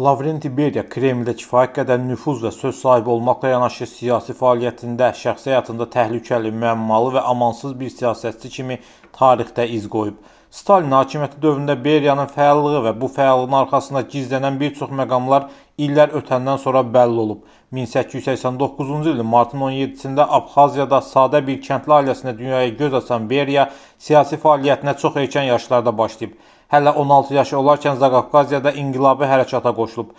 Lavrenti Beriya Kremldə kifayət qədər nüfuz və söz sahibi olmaqla yanaşı siyasi fəaliyyətində, şəxsi həyatında təhlükəli, müəmmalı və amansız bir siyasətçi kimi tarixdə iz qoyub. Stalin hakimiyyəti dövründə Beriyanın fəallığı və bu fəallığın arxasında gizlənən bir çox məqamlar illər ötəndən sonra bəlli olub. 1889-cu ilin martın 17-sində Abxaziyada sadə bir kəndli ailəsində dünyaya göz açan Beriya siyasi fəaliyyətinə çox erkən yaşlarda başlayıb. Hələ 16 yaşı olarkən Zaqafqaziyada inqilabi hərəkata qoşulub.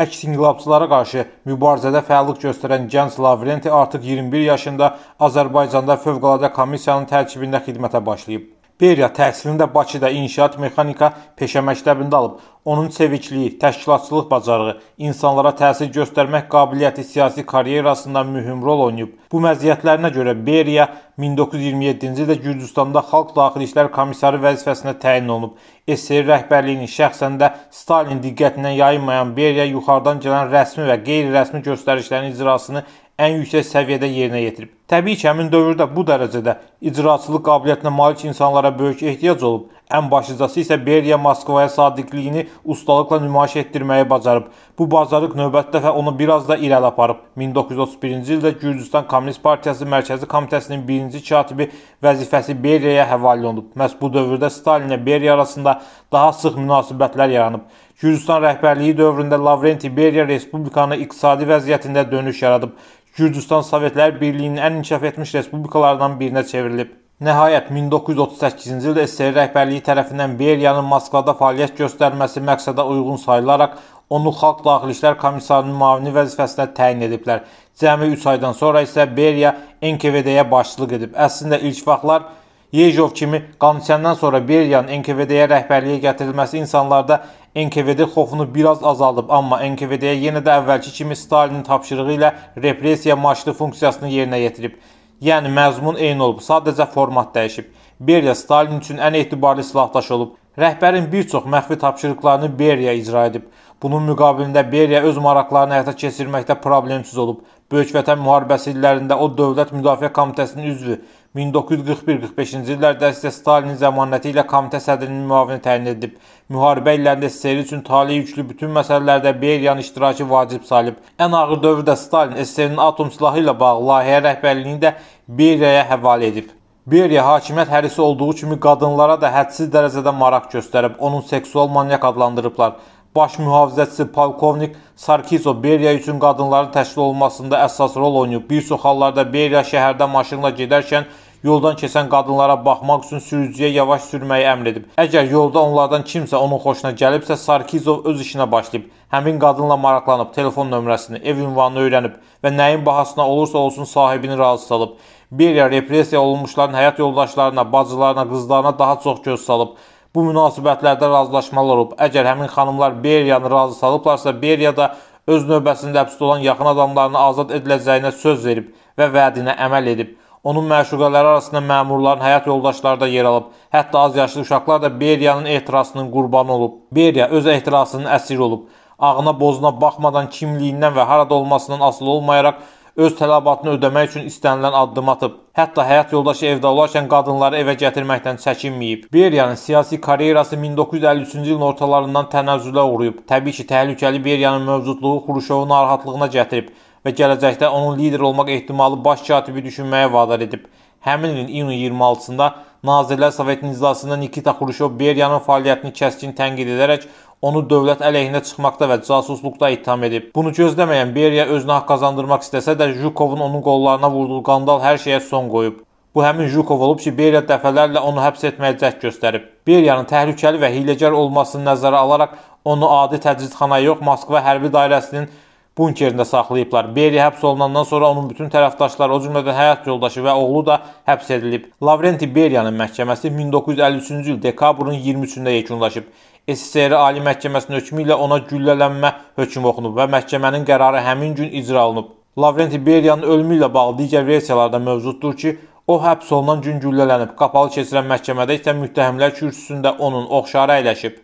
Əks inqilabçılara qarşı mübarizədə fəallıq göstərən gənc Lavrenti artıq 21 yaşında Azərbaycanda Fövqəladə Komissiyanın tərkibində xidmətə başlayıb. Beriya təhsilini də Bakıda inşaat mexanika peşə məktəbində alıb. Onun sevincliyi, təşkilatçılıq bacarığı, insanlara təsir göstərmək qabiliyyəti siyasi karyerasında mühüm rol oynayıb. Bu məziyyətlərinə görə Beriya 1927-ci ildə Gürcüstanda Xalq Daxili İşlər Komissarı vəzifəsinə təyin olunub. SSR rəhbərliyinin şəxsən də Stalin diqqətindən yayınmayan Beriya yuxarıdan gələn rəsmi və qeyri-rəsmi göstərişlərin icrasını ən yüksək səviyyədə yerinə yetirib. Təbii ki, həmin dövrdə bu dərəcədə icraçılıq qabiliyyətinə malik insanlara böyük ehtiyac olub. Ən başlıcası isə Beriya Moskvaya sadiqliyini ustalıqla nümayiş etdirməyi bacarıb. Bu bacarıq növbəti dəfə onu biraz da irəli aparıb. 1931-ci ildə Gürcüstan Kommunist Partiyası Mərkəzi Komitəsinin birinci katibi vəzifəsi Beriyaya həvalə olunub. Məhz bu dövrdə Stalinlə Beriya arasında daha sıx münasibətlər yaranıb. Gürcüstan rəhbərliyi dövründə Lavrenti Beriya Respublikanın iqtisadi vəziyyətində dönüş yaradıb. Gürcüstan Sovetlər Birliyinin ən inkişaf etmiş respublikalarından birinə çevrilib. Nəhayət 1938-ci ildə SSR rəhbərliyi tərəfindən Beriyanın Moskvada fəaliyyət göstərməsi məqsədə uyğun sayılaraq onu Xalq Daxili İşlər Komissarının müavini vəzifəsinə təyin ediblər. Cəmi 3 aydan sonra isə Beriya NKVD-yə başçılıq edib. Əslində ilk vaxtlar Yejov kimi qan içəndən sonra Beriyanın NKVD-yə rəhbərliyə gətirilməsi insanlarda NKVD xofunu biraz azaldıb, amma NKVD-yə yenə də əvvəlki kimi Stalinin tapşırığı ilə repressiya maçlı funksiyasını yerinə yetirib. Yəni məzmun eyni olub, sadəcə format dəyişib. Beriya Stalin üçün ən etibarlı silahdaş olub. Rəhbərin bir çox məxfi tapşırıqlarını Beriya icra edib. Bunun müqabilində Beriya öz maraqlarını həyata keçirməkdə problemsiz olub. Böyük Vətən müharibəsi illərində o Dövlət Müdafiə Komitəsinin üzvü, 1941-45-ci illərdə isə Stalinin zəmanəti ilə komitə sədrinin müavini təyin edilib. Müharibə illərində SSR üçün tali yüklü bütün məsələlərdə Beriyanın iştirakı vacib sayılıb. Ən ağır dövrdə Stalin SSR-nin atom silahı ilə bağlı layihə rəhbərliyini də Beriyaya həvalə edib. Beriya hakimiyyət hərisi olduğu kimi qadınlara da hədsiz dərəcədə maraq göstərib, onun seksual manyak adlandırıblar. Baş mühafizəçisi polkovnik Sarkisov Beriya üçün qadınların təşkil olunmasında əsas rol oynayıb. Bir çox hallarda Beriya şəhərdə maşınla gedərkən yoldan keçən qadınlara baxmaq üçün sürücüyə yavaş sürməyi əmr edib. Əgər yolda onlardan kimsə onun xoşuna gəlibsə, Sarkisov öz işinə başlayıb. Həmin qadınla maraqlanıb, telefon nömrəsini, ev ünvanını öyrənib və nəyin bahasına olursa olsun sahibini razı salıb. Beriya repressiya olunmuşların həyat yoldaşlarına, bacılarına, qızlarına daha çox göz salıb. Bu münasibətlərdə razılaşmalar olub. Əgər həmin xanımlar Beriyanı razı salıblarsa, Beriya da öz növbəsində həbsdə olan yaxın adamlarını azad ediləcəyinə söz verib və vədinə əməl edib. Onun məşuqələri arasında məmurların həyat yoldaşları da yer alıb. Hətta az yaşlı uşaqlar da Beriyanın ehtirasının qurbanı olub. Beriya öz ehtirasının əsiri olub. Ağına bozuna baxmadan kimliyindən və harada olmasından asılı olmayaraq öz tələbatını ödəmək üçün istənilən addım atıb. Hətta həyat yoldaşı evdə olarkən qadınları evə gətirməkdən çəkinməyib. Beriyanın siyasi karyerası 1953-cü ilin ortalarından tənəzzülə uğrayıb. Təbii ki, təhlükəli Beriyanın mövcudluğu Xruşovun narahatlığına gətirib və gələcəkdə onun lider olmaq ehtimalı baş katibi düşünməyə vadar edib. Həmin ilin iyunun 26-sında Nazirlər Sovetinin iclasında Nikita Xruşov Beriyanın fəaliyyətini kəskin tənqid edərək onu dövlət əleyhinə çıxmaqda və casusluqda ittiham edib. Bunu gözləməyən Beriya özünə haqq qazandırmaq istəsə də Jhukovun onun qollarına vurduğu qandal hər şeyə son qoyub. Bu həmin Jhukov olub ki, Beriya dəfələrlə onu həbs etməyə cəhd göstərib. Beriyanın təhlükəli və hiləgər olmasını nəzərə alaraq onu adi təcridxanaya yox, Moskva hərbi dairəsinin bunkerində saxlayıblar. Beriya həbs olunandan sonra onun bütün tərəfdaşları, o cümlədən həyat yoldaşı və oğlu da həbs edilib. Lavrenti Beriyanın məhkəməsi 1953-cü il dekabrın 23-də yekunlaşıb. SSR Ali Məhkəməsinin hökmü ilə ona güllələnmə hökmü oxunub və məhkəmənin qərarı həmin gün icra olunub. Lavrenti Beriyanın ölümü ilə bağlı digər versiyalarda mövcuddur ki, o həbs olunan gün güllələnib. Qapalı keçirilən məhkəmədə isə müttəhimlər kürsüsündə onun oxşarı əyləşib.